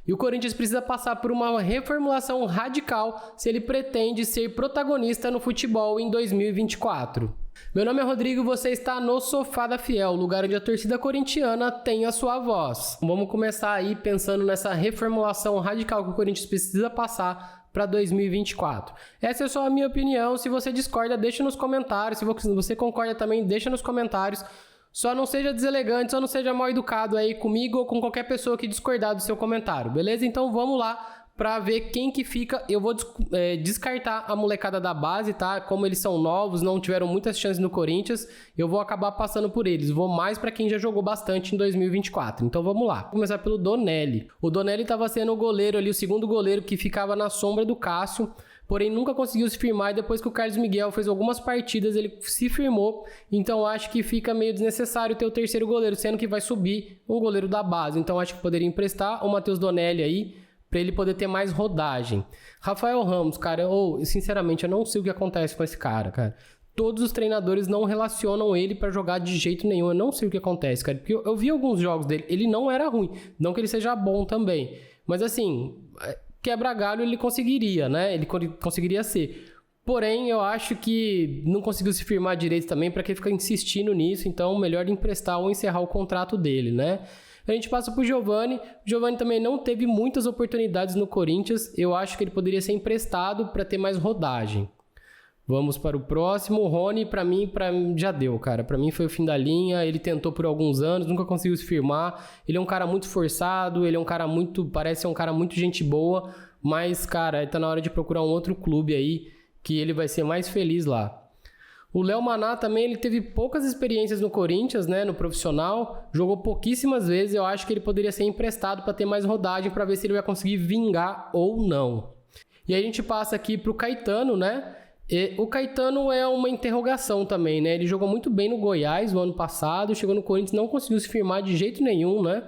E o Corinthians precisa passar por uma reformulação radical se ele pretende ser protagonista no futebol em 2024. Meu nome é Rodrigo e você está no Sofá da Fiel, lugar onde a torcida corintiana tem a sua voz. Vamos começar aí pensando nessa reformulação radical que o Corinthians precisa passar para 2024. Essa é só a minha opinião. Se você discorda, deixa nos comentários. Se você concorda também, deixa nos comentários. Só não seja deselegante, só não seja mal educado aí comigo ou com qualquer pessoa que discordar do seu comentário, beleza? Então vamos lá para ver quem que fica. Eu vou descartar a molecada da base, tá? Como eles são novos, não tiveram muitas chances no Corinthians, eu vou acabar passando por eles. Vou mais para quem já jogou bastante em 2024. Então vamos lá. Vou começar pelo Donelli. O Donelli estava sendo o goleiro ali, o segundo goleiro que ficava na sombra do Cássio, porém nunca conseguiu se firmar, e depois que o Carlos Miguel fez algumas partidas, ele se firmou. Então acho que fica meio desnecessário ter o terceiro goleiro, sendo que vai subir um goleiro da base. Então acho que poderia emprestar o Matheus Donelli aí, para ele poder ter mais rodagem. Rafael Ramos, cara, sinceramente, eu não sei o que acontece com esse cara. Todos os treinadores não relacionam ele para jogar de jeito nenhum. Eu não sei o que acontece, cara, porque eu vi alguns jogos dele, ele não era ruim, não que ele seja bom também, mas assim, quebra galho ele conseguiria, né? Ele conseguiria ser. Porém, eu acho que não conseguiu se firmar direito também, para que ficar insistindo nisso, então melhor emprestar ou encerrar o contrato dele, né? A gente passa pro Giovani. O Giovani também não teve muitas oportunidades no Corinthians. Eu acho que ele poderia ser emprestado para ter mais rodagem. Vamos para o próximo. O Rony, para mim, já deu, cara. Para mim foi o fim da linha. Ele tentou por alguns anos, nunca conseguiu se firmar. Ele é um cara muito forçado, parece ser um cara muito gente boa, mas, cara, tá na hora de procurar um outro clube aí, que ele vai ser mais feliz lá. O Léo Maná também, ele teve poucas experiências no Corinthians, né, no profissional, jogou pouquíssimas vezes. Eu acho que ele poderia ser emprestado para ter mais rodagem, para ver se ele vai conseguir vingar ou não. E aí a gente passa aqui pro Caetano, né? O Caetano é uma interrogação também, né? Ele jogou muito bem no Goiás no ano passado, chegou no Corinthians, não conseguiu se firmar de jeito nenhum, né?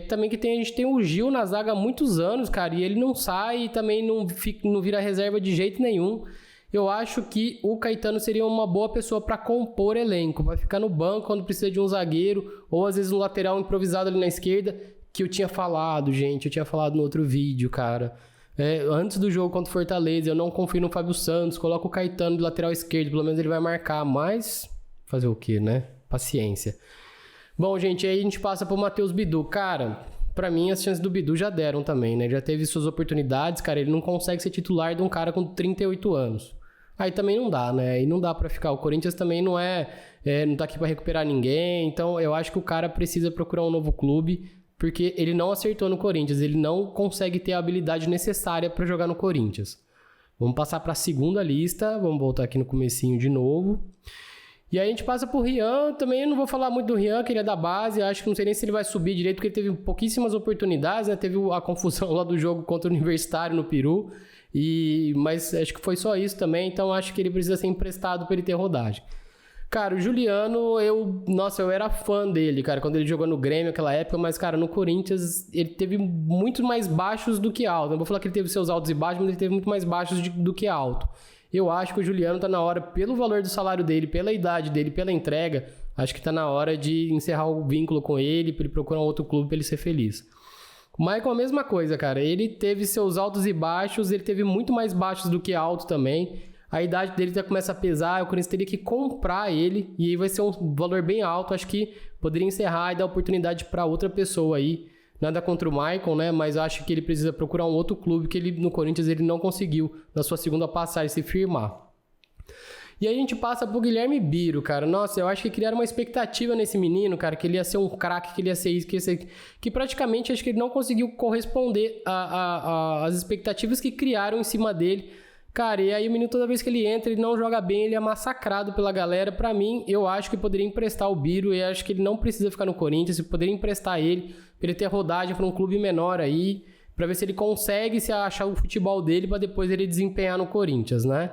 Também que a gente tem o Gil na zaga há muitos anos, cara, e ele não sai e também não vira reserva de jeito nenhum. Eu acho que o Caetano seria uma boa pessoa para compor elenco, vai ficar no banco quando precisa de um zagueiro, ou às vezes um lateral improvisado ali na esquerda, que eu tinha falado no outro vídeo, cara. Antes do jogo contra o Fortaleza, eu não confio no Fábio Santos, coloco o Caetano de lateral esquerdo, pelo menos ele vai marcar, mas fazer o quê, né? Paciência. Bom, gente, aí a gente passa pro Matheus Bidu. Cara, pra mim as chances do Bidu já deram também, né? Já teve suas oportunidades, cara, ele não consegue ser titular de um cara com 38 anos. Aí também não dá, né? E não dá pra ficar. O Corinthians também não tá aqui pra recuperar ninguém, então eu acho que o cara precisa procurar um novo clube, porque ele não acertou no Corinthians, ele não consegue ter a habilidade necessária pra jogar no Corinthians. Vamos passar pra segunda lista, vamos voltar aqui no comecinho de novo. E aí a gente passa pro Rian, também eu não vou falar muito do Rian, que ele é da base, acho que não sei nem se ele vai subir direito, porque ele teve pouquíssimas oportunidades, né? Teve a confusão lá do jogo contra o Universitário no Peru, mas acho que foi só isso também, então acho que ele precisa ser emprestado para ele ter rodagem. Cara, o Juliano, eu era fã dele, cara, quando ele jogou no Grêmio naquela época, mas, cara, no Corinthians ele teve muito mais baixos do que altos. Não vou falar que ele teve seus altos e baixos, mas ele teve muito mais baixos do que alto. Eu acho que o Juliano tá na hora, pelo valor do salário dele, pela idade dele, pela entrega, acho que tá na hora de encerrar o vínculo com ele, pra ele procurar um outro clube pra ele ser feliz. O Maicon, a mesma coisa, cara, ele teve seus altos e baixos, ele teve muito mais baixos do que alto também. A idade dele já começa a pesar, o Corinthians teria que comprar ele, e aí vai ser um valor bem alto, acho que poderia encerrar e dar oportunidade para outra pessoa aí. Nada contra o Maicon, né, mas acho que ele precisa procurar um outro clube, que ele no Corinthians ele não conseguiu, na sua segunda passagem, se firmar. E aí a gente passa pro Guilherme Biro, cara. Nossa, eu acho que criaram uma expectativa nesse menino, cara, que ele ia ser um craque, que ele ia ser isso, que praticamente acho que ele não conseguiu corresponder às expectativas que criaram em cima dele. Cara, e aí o menino, toda vez que ele entra, ele não joga bem, ele é massacrado pela galera. Pra mim, eu acho que poderia emprestar o Biro, e acho que ele não precisa ficar no Corinthians, poderia emprestar ele, pra ele ter rodagem pra um clube menor aí, pra ver se ele consegue se achar o futebol dele, pra depois ele desempenhar no Corinthians, né?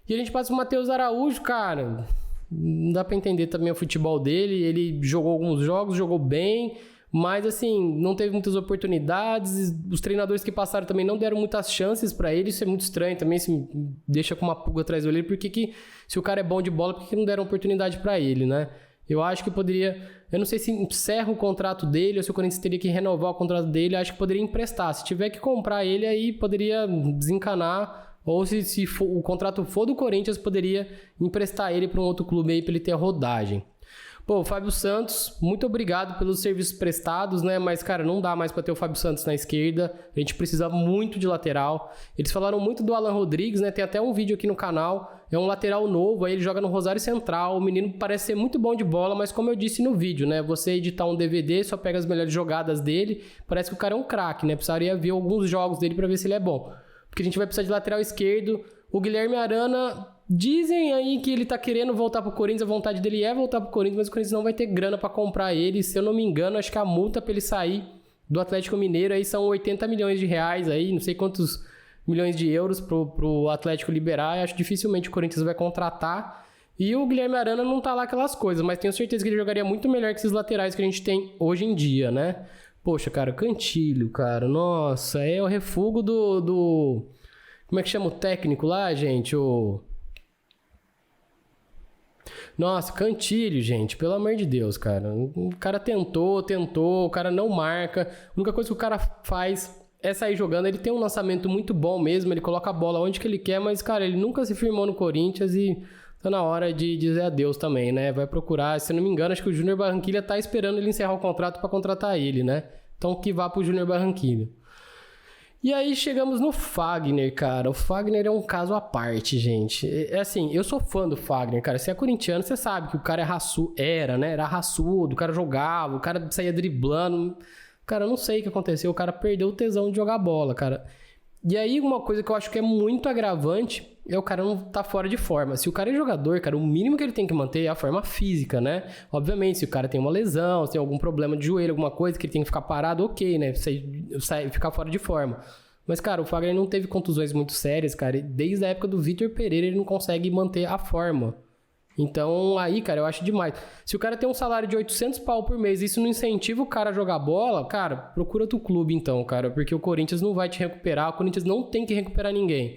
E a gente passa o Matheus Araújo, cara, não dá pra entender também o futebol dele, ele jogou alguns jogos, jogou bem, mas assim, não teve muitas oportunidades, os treinadores que passaram também não deram muitas chances pra ele, isso é muito estranho também, se deixa com uma pulga atrás do olho, porque se o cara é bom de bola, por que não deram oportunidade pra ele, né? Eu acho que poderia... Eu não sei se encerra o contrato dele ou se o Corinthians teria que renovar o contrato dele. Eu acho que poderia emprestar. Se tiver que comprar ele, aí poderia desencanar. Ou se o contrato for do Corinthians, poderia emprestar ele para um outro clube aí para ele ter a rodagem. Pô, o Fábio Santos, muito obrigado pelos serviços prestados, né? Mas, cara, não dá mais para ter o Fábio Santos na esquerda. A gente precisa muito de lateral. Eles falaram muito do Alan Rodrigues, né? Tem até um vídeo aqui no canal. É um lateral novo, aí ele joga no Rosário Central. O menino parece ser muito bom de bola, mas como eu disse no vídeo, né? Você editar um DVD, só pega as melhores jogadas dele. Parece que o cara é um craque, né? Precisaria ver alguns jogos dele para ver se ele é bom. Porque a gente vai precisar de lateral esquerdo. O Guilherme Arana... Dizem aí que ele tá querendo voltar pro Corinthians, a vontade dele é voltar pro Corinthians, mas o Corinthians não vai ter grana pra comprar ele. Se eu não me engano, acho que a multa pra ele sair do Atlético Mineiro aí são 80 milhões de reais aí, não sei quantos milhões de euros pro Atlético liberar. Eu acho que dificilmente o Corinthians vai contratar. E o Guilherme Arana não tá lá aquelas coisas, mas tenho certeza que ele jogaria muito melhor que esses laterais que a gente tem hoje em dia, né? Poxa, cara, Cantilho, cara, nossa, é o refúgio do... Como é que chama o técnico lá, gente? Nossa, Cantilho, gente, pelo amor de Deus, cara. O cara tentou, o cara não marca. A única coisa que o cara faz é sair jogando. Ele tem um lançamento muito bom mesmo, ele coloca a bola onde que ele quer, mas, cara, ele nunca se firmou no Corinthians e tá na hora de dizer adeus também, né? Vai procurar, se eu não me engano, acho que o Júnior Barranquilla tá esperando ele encerrar o contrato pra contratar ele, né? Então que vá pro Júnior Barranquilla. E aí chegamos no Fagner, cara. O Fagner é um caso à parte, gente. É assim, eu sou fã do Fagner, cara. Você é corintiano, você sabe que o cara é raçudo. Era raçudo, o cara jogava, o cara saía driblando. Cara, eu não sei o que aconteceu. O cara perdeu o tesão de jogar bola, cara. E aí uma coisa que eu acho que é muito agravante é o cara não tá fora de forma. Se o cara é jogador, cara, o mínimo que ele tem que manter é a forma física, né? Obviamente, se o cara tem uma lesão, se tem algum problema de joelho, alguma coisa que ele tem que ficar parado, ok, né? Ficar fora de forma. Mas, cara, o Fagner não teve contusões muito sérias, cara. Desde a época do Vitor Pereira, ele não consegue manter a forma. Então, aí, cara, eu acho demais. Se o cara tem um salário de 800 pau por mês e isso não incentiva o cara a jogar bola, cara, procura outro clube então, cara. Porque o Corinthians não vai te recuperar, o Corinthians não tem que recuperar ninguém.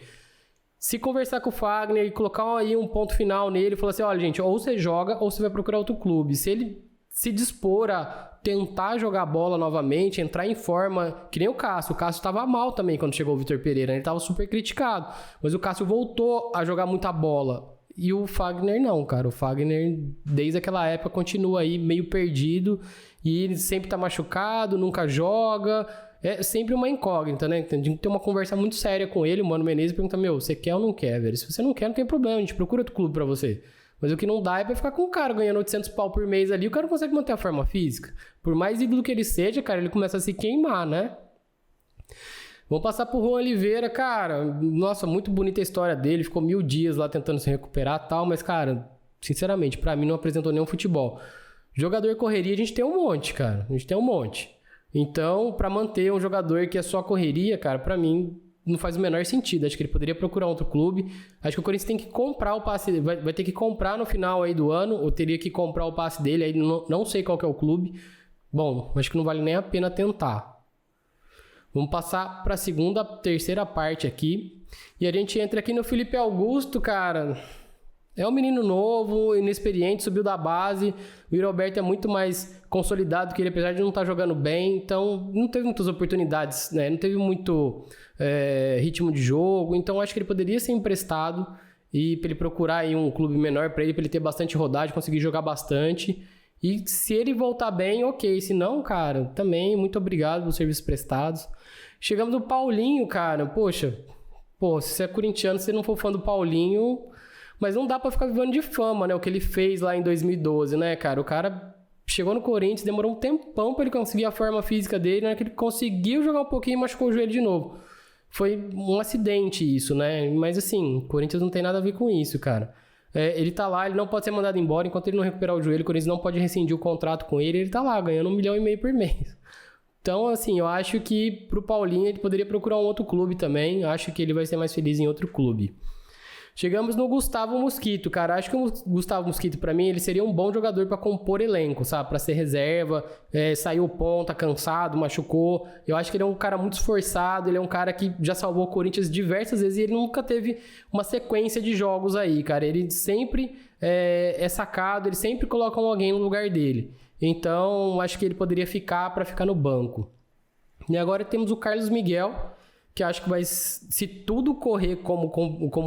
Se conversar com o Fagner e colocar aí um ponto final nele e falar assim, olha, gente, ou você joga ou você vai procurar outro clube. Se ele se dispor a tentar jogar bola novamente, entrar em forma, que nem o Cássio. O Cássio estava mal também quando chegou o Vitor Pereira, ele estava super criticado. Mas o Cássio voltou a jogar muita bola. E o Fagner não, cara. O Fagner, desde aquela época, continua aí meio perdido. E ele sempre tá machucado, nunca joga. É sempre uma incógnita, né? Tem que ter uma conversa muito séria com ele, o Mano Menezes, e perguntar, você quer ou não quer, velho? Se você não quer, não tem problema, a gente procura outro clube pra você. Mas o que não dá é pra ficar com o cara ganhando 800 pau por mês ali, o cara não consegue manter a forma física. Por mais ídolo que ele seja, cara, ele começa a se queimar, né? Vamos passar pro Juan Oliveira, cara. Nossa, muito bonita a história dele. Ficou 1000 dias lá tentando se recuperar e tal. Mas, cara, sinceramente, pra mim não apresentou nenhum futebol. Jogador correria, a gente tem um monte, cara. A gente tem um monte. Então, pra manter um jogador que é só correria, cara, pra mim não faz o menor sentido. Acho que ele poderia procurar outro clube. Acho que o Corinthians tem que comprar o passe dele. Vai ter que comprar no final aí do ano. Ou teria que comprar o passe dele. Aí não sei qual que é o clube. Bom, acho que não vale nem a pena tentar. Vamos passar para a terceira parte aqui. E a gente entra aqui no Felipe Augusto, cara. É um menino novo, inexperiente, subiu da base. O Yuri Alberto é muito mais consolidado que ele, apesar de não estar jogando bem. Então, não teve muitas oportunidades, né? Não teve muito ritmo de jogo. Então, acho que ele poderia ser emprestado e para ele procurar aí um clube menor para ele ter bastante rodagem, conseguir jogar bastante. E se ele voltar bem, ok. Se não, cara, também muito obrigado pelos serviços prestados. Chegamos no Paulinho, cara. Poxa, se você é corintiano, se você não for fã do Paulinho... Mas não dá pra ficar vivendo de fama, né? O que ele fez lá em 2012, né, cara? O cara chegou no Corinthians, demorou um tempão pra ele conseguir a forma física dele, né? Que ele conseguiu jogar um pouquinho e machucou o joelho de novo. Foi um acidente isso, né? Mas assim, o Corinthians não tem nada a ver com isso, cara. Ele tá lá, ele não pode ser mandado embora enquanto ele não recuperar o joelho. O Corinthians não pode rescindir o contrato com ele. Ele tá lá, ganhando 1,5 milhão por mês. Então, assim, eu acho que pro Paulinho ele poderia procurar um outro clube também. Eu acho que ele vai ser mais feliz em outro clube. Chegamos no Gustavo Mosquito, cara. Acho que o Gustavo Mosquito, pra mim, ele seria um bom jogador pra compor elenco, sabe? Pra ser reserva, saiu ponta, cansado, machucou. Eu acho que ele é um cara muito esforçado, ele é um cara que já salvou o Corinthians diversas vezes e ele nunca teve uma sequência de jogos aí, cara. Ele sempre é sacado, ele sempre coloca alguém no lugar dele. Então, acho que ele poderia ficar pra ficar no banco. E agora temos o Carlos Miguel, que acho que vai, se tudo correr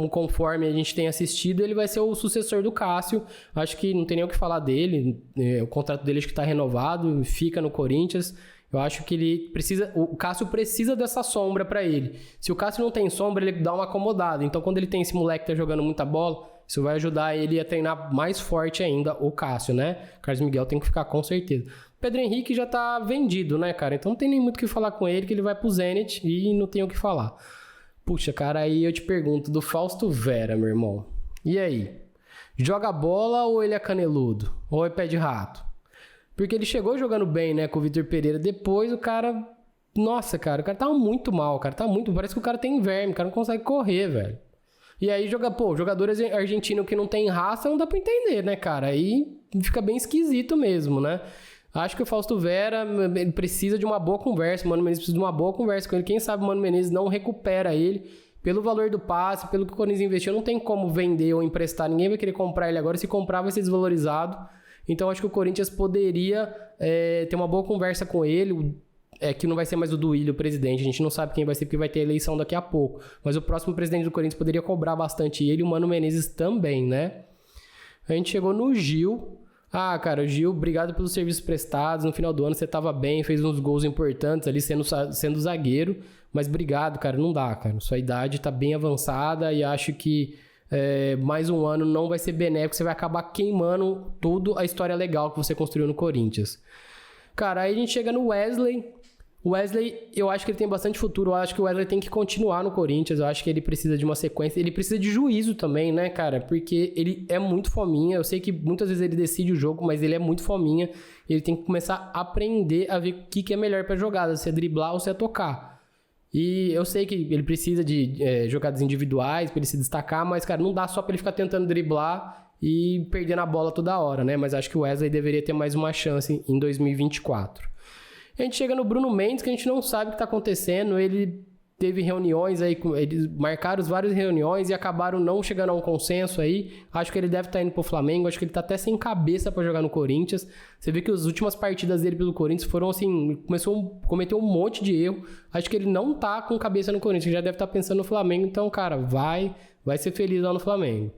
conforme a gente tem assistido, ele vai ser o sucessor do Cássio. Acho que não tem nem o que falar dele, o contrato dele acho que está renovado, fica no Corinthians. Eu acho que o Cássio precisa dessa sombra para ele. Se o Cássio não tem sombra, ele dá uma acomodada. Então, quando ele tem esse moleque que tá jogando muita bola, isso vai ajudar ele a treinar mais forte ainda o Cássio, né? O Carlos Miguel tem que ficar com certeza. Pedro Henrique já tá vendido, né, cara? Então não tem nem muito o que falar com ele, que ele vai pro Zenit e não tem o que falar. Puxa, cara, aí eu te pergunto, do Fausto Vera, meu irmão. E aí? Joga bola ou ele é caneludo? Ou é pé de rato? Porque ele chegou jogando bem, né, com o Vitor Pereira. Depois o cara... Nossa, cara, o cara tá muito mal, cara. Tá muito... Parece que o cara tem verme, o cara não consegue correr, velho. E aí, jogador argentino que não tem raça, não dá pra entender, né, cara? Aí fica bem esquisito mesmo, né? Acho que o Fausto Vera, ele precisa de uma boa conversa, o Mano Menezes precisa de uma boa conversa com ele. Quem sabe o Mano Menezes não recupera ele pelo valor do passe, pelo que o Corinthians investiu. Não tem como vender ou emprestar, ninguém vai querer comprar ele agora. Se comprar, vai ser desvalorizado. Então, acho que o Corinthians poderia ter uma boa conversa com ele. Que não vai ser mais o Duílio, o presidente. A gente não sabe quem vai ser, porque vai ter eleição daqui a pouco. Mas o próximo presidente do Corinthians poderia cobrar bastante ele e o Mano Menezes também, né? A gente chegou no Gil. Ah, cara, Gil, obrigado pelos serviços prestados. No final do ano você tava bem, fez uns gols importantes ali sendo zagueiro. Mas obrigado, cara, não dá, cara. Sua idade tá bem avançada e acho que mais um ano não vai ser benéfico. Você vai acabar queimando toda a história legal que você construiu no Corinthians. Cara, aí a gente chega no Wesley. O Wesley, eu acho que ele tem bastante futuro. Eu acho que o Wesley tem que continuar no Corinthians. Eu acho que ele precisa de uma sequência. Ele precisa de juízo também, né, cara? Porque ele é muito fominha. Eu sei que muitas vezes ele decide o jogo, mas ele é muito fominha. Ele tem que começar a aprender a ver o que é melhor pra jogada. Se é driblar ou se é tocar. E eu sei que ele precisa de jogadas individuais pra ele se destacar, mas, cara, não dá só pra ele ficar tentando driblar e perdendo a bola toda hora, né? Mas acho que o Wesley deveria ter mais uma chance em 2024. A gente chega no Bruno Mendes, que a gente não sabe o que está acontecendo. Ele teve reuniões aí, eles marcaram várias reuniões e acabaram não chegando a um consenso aí. Acho que ele deve estar indo pro Flamengo, acho que ele tá até sem cabeça para jogar no Corinthians. Você vê que as últimas partidas dele pelo Corinthians foram assim, cometeu um monte de erro. Acho que ele não tá com cabeça no Corinthians, ele já deve estar pensando no Flamengo. Então, cara, vai ser feliz lá no Flamengo.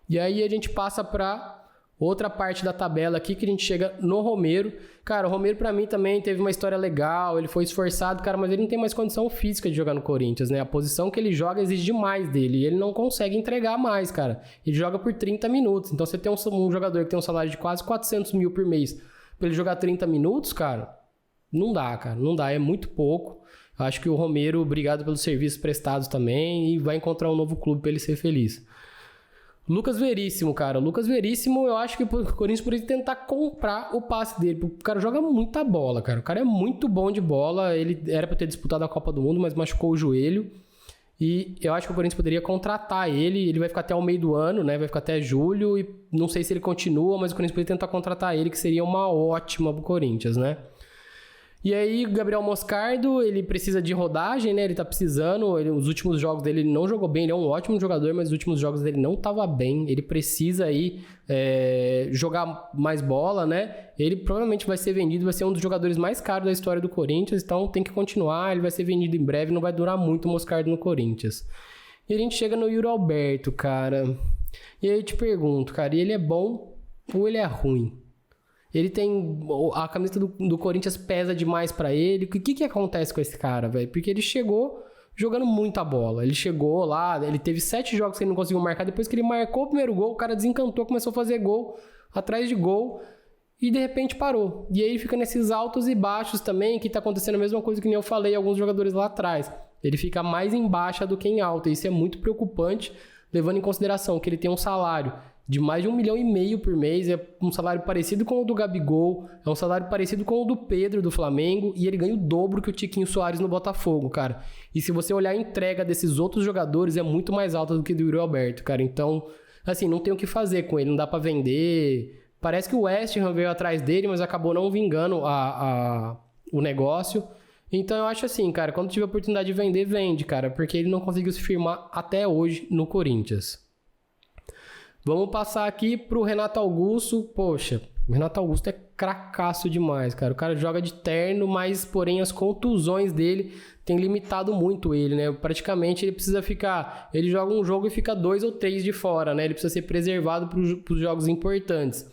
E aí a gente passa para outra parte da tabela aqui, que a gente chega no Romero. Cara, o Romero pra mim também teve uma história legal, ele foi esforçado, cara, mas ele não tem mais condição física de jogar no Corinthians, né? A posição que ele joga exige demais dele, e ele não consegue entregar mais, cara. Ele joga por 30 minutos, então você tem um jogador que tem um salário de quase 400 mil por mês, pra ele jogar 30 minutos, cara, não dá, cara, não dá, é muito pouco. Acho que o Romero, obrigado pelos serviços prestados também, e vai encontrar um novo clube pra ele ser feliz. Lucas Veríssimo, cara. Lucas Veríssimo, eu acho que o Corinthians poderia tentar comprar o passe dele. O cara joga muita bola, cara. O cara é muito bom de bola. Ele era pra ter disputado a Copa do Mundo, mas machucou o joelho. E eu acho que o Corinthians poderia contratar ele. Ele vai ficar até o meio do ano, né? Vai ficar até julho. E não sei se ele continua, mas o Corinthians poderia tentar contratar ele, que seria uma ótima pro Corinthians, né? E aí, o Gabriel Moscardo, ele precisa de rodagem, né? Ele tá precisando. Os últimos jogos dele ele não jogou bem. Ele é um ótimo jogador, mas os últimos jogos dele não tava bem. Ele precisa aí jogar mais bola, né? Ele provavelmente vai ser vendido, vai ser um dos jogadores mais caros da história do Corinthians. Então, tem que continuar. Ele vai ser vendido em breve. Não vai durar muito o Moscardo no Corinthians. E a gente chega no Yuri Alberto, cara. E aí eu te pergunto, cara, ele é bom ou ele é ruim? Ele tem... A camiseta do Corinthians pesa demais pra ele. O que acontece com esse cara, velho? Porque ele chegou jogando muita bola. Ele chegou lá, ele teve 7 jogos que ele não conseguiu marcar. Depois que ele marcou o primeiro gol, o cara desencantou, começou a fazer gol atrás de gol. E de repente parou. E aí fica nesses altos e baixos também, que tá acontecendo a mesma coisa que nem eu falei alguns jogadores lá atrás. Ele fica mais em baixa do que em alta. Isso é muito preocupante, levando em consideração que ele tem um salário de mais de 1,5 milhão por mês, é um salário parecido com o do Gabigol, é um salário parecido com o do Pedro do Flamengo, e ele ganha o dobro que o Tiquinho Soares no Botafogo, cara. E se você olhar a entrega desses outros jogadores, é muito mais alta do que do Yuri Alberto, cara. Então, assim, não tem o que fazer com ele, não dá pra vender. Parece que o West Ham veio atrás dele, mas acabou não vingando o negócio. Então eu acho assim, cara, quando tiver a oportunidade de vender, vende, cara, porque ele não conseguiu se firmar até hoje no Corinthians. Vamos passar aqui pro Renato Augusto. Poxa, o Renato Augusto é cracaço demais, cara. O cara joga de terno, mas, porém, as contusões dele têm limitado muito ele, né? Praticamente ele precisa ficar... Ele joga um jogo e fica 2 ou 3 de fora, né? Ele precisa ser preservado pros jogos importantes.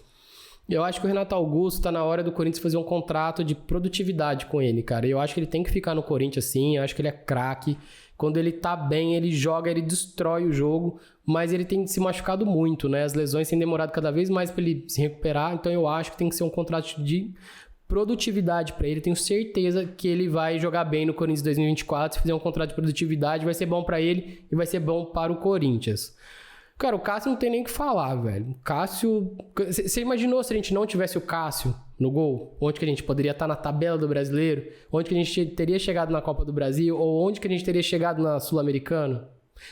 Eu acho que o Renato Augusto tá na hora do Corinthians fazer um contrato de produtividade com ele, cara. Eu acho que ele tem que ficar no Corinthians, sim. Eu acho que ele é craque. Quando ele tá bem, ele joga, ele destrói o jogo, mas ele tem se machucado muito, né? As lesões têm demorado cada vez mais para ele se recuperar, então eu acho que tem que ser um contrato de produtividade para ele. Tenho certeza que ele vai jogar bem no Corinthians 2024. Se fizer um contrato de produtividade, vai ser bom para ele e vai ser bom para o Corinthians. Cara, o Cássio não tem nem o que falar, velho. O Cássio... Você imaginou se a gente não tivesse o Cássio no gol? Onde que a gente poderia estar na tabela do Brasileiro? Onde que a gente teria chegado na Copa do Brasil? Ou onde que a gente teria chegado na Sul-Americana?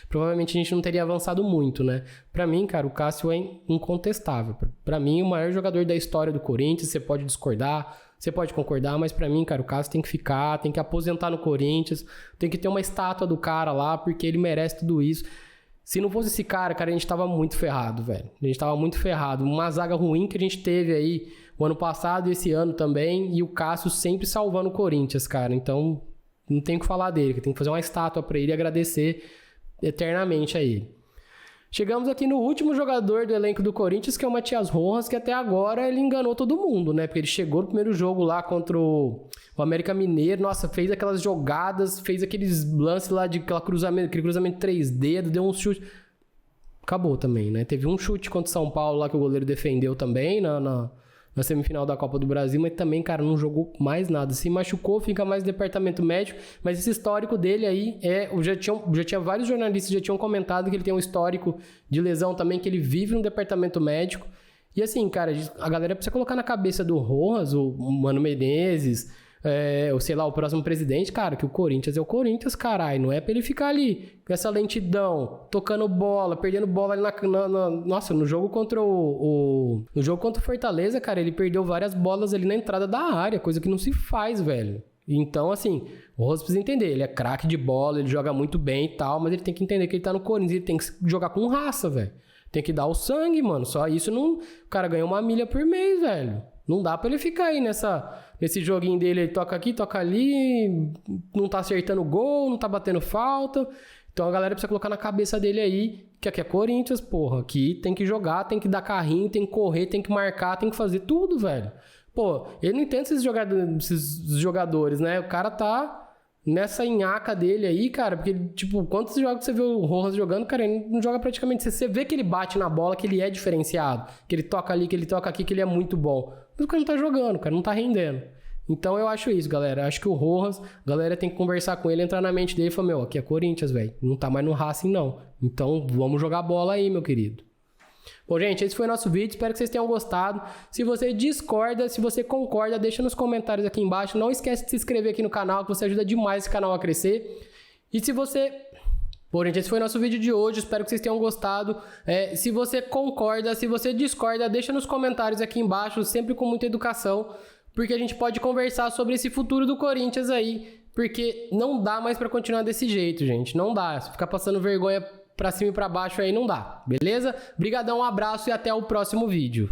Provavelmente a gente não teria avançado muito, né? Pra mim, cara, o Cássio é incontestável. Pra mim, o maior jogador da história do Corinthians. Você pode discordar, você pode concordar, mas pra mim, cara, o Cássio tem que ficar, tem que aposentar no Corinthians, tem que ter uma estátua do cara lá, porque ele merece tudo isso. Se não fosse esse cara, a gente tava muito ferrado, velho. A gente tava muito ferrado. Uma zaga ruim que a gente teve aí o ano passado e esse ano também. E o Cássio sempre salvando o Corinthians, cara. Então, não tem o que falar dele. Tem que fazer uma estátua pra ele e agradecer eternamente a ele. Chegamos aqui no último jogador do elenco do Corinthians, que é o Matias Rojas, que até agora ele enganou todo mundo, né? Porque ele chegou no primeiro jogo lá contra o América Mineiro, nossa, fez aquelas jogadas, fez aqueles lances lá de aquele cruzamento 3D, deu um chute. Acabou também, né? Teve um chute contra o São Paulo lá que o goleiro defendeu também na semifinal da Copa do Brasil, mas também, cara, não jogou mais nada. Se machucou, fica mais no departamento médico, mas esse histórico dele aí já tinha vários jornalistas já tinham comentado que ele tem um histórico de lesão também, que ele vive no departamento médico. E assim, cara, a galera precisa colocar na cabeça do Rojas, o Mano Menezes, ou sei lá, o próximo presidente, cara, que o Corinthians é o Corinthians, caralho. Não é pra ele ficar ali com essa lentidão, tocando bola, perdendo bola ali nossa, no jogo contra no jogo contra o Fortaleza, cara, ele perdeu várias bolas ali na entrada da área, coisa que não se faz, velho. Então, assim, o Rojas precisa entender, ele é craque de bola, ele joga muito bem e tal, mas ele tem que entender que ele tá no Corinthians, ele tem que jogar com raça, velho. Tem que dar o sangue, mano. Só isso não... O cara ganha 1 milha por mês, velho. Não dá pra ele ficar aí nesse joguinho dele. Ele toca aqui, toca ali, não tá acertando gol, não tá batendo falta. Então a galera precisa colocar na cabeça dele aí que aqui é Corinthians, porra. Aqui tem que jogar, tem que dar carrinho, tem que correr, tem que marcar, tem que fazer tudo, velho. Pô, ele não entende esses jogadores, né? O cara tá nessa nhaca dele aí, cara, porque, tipo, quantos jogos você vê o Rojas jogando, cara, ele não joga praticamente. Você vê que ele bate na bola, que ele é diferenciado, que ele toca ali, que ele toca aqui, que ele é muito bom. Mas o cara não tá jogando, cara, não tá rendendo. Então eu acho isso, galera. Eu acho que o Rojas, a galera tem que conversar com ele, entrar na mente dele e falar, meu, aqui é Corinthians, velho. Não tá mais no Racing, não. Então vamos jogar bola aí, meu querido. Bom, gente, esse foi o nosso vídeo, espero que vocês tenham gostado. Se você discorda, se você concorda, deixa nos comentários aqui embaixo. Não esquece de se inscrever aqui no canal, que você ajuda demais esse canal a crescer. E se você... Bom, gente, esse foi o nosso vídeo de hoje, espero que vocês tenham gostado. Se você concorda, se você discorda, deixa nos comentários aqui embaixo, sempre com muita educação, porque a gente pode conversar sobre esse futuro do Corinthians aí, porque não dá mais pra continuar desse jeito, gente, não dá. Se ficar passando vergonha pra cima e pra baixo aí não dá, beleza? Brigadão, um abraço e até o próximo vídeo.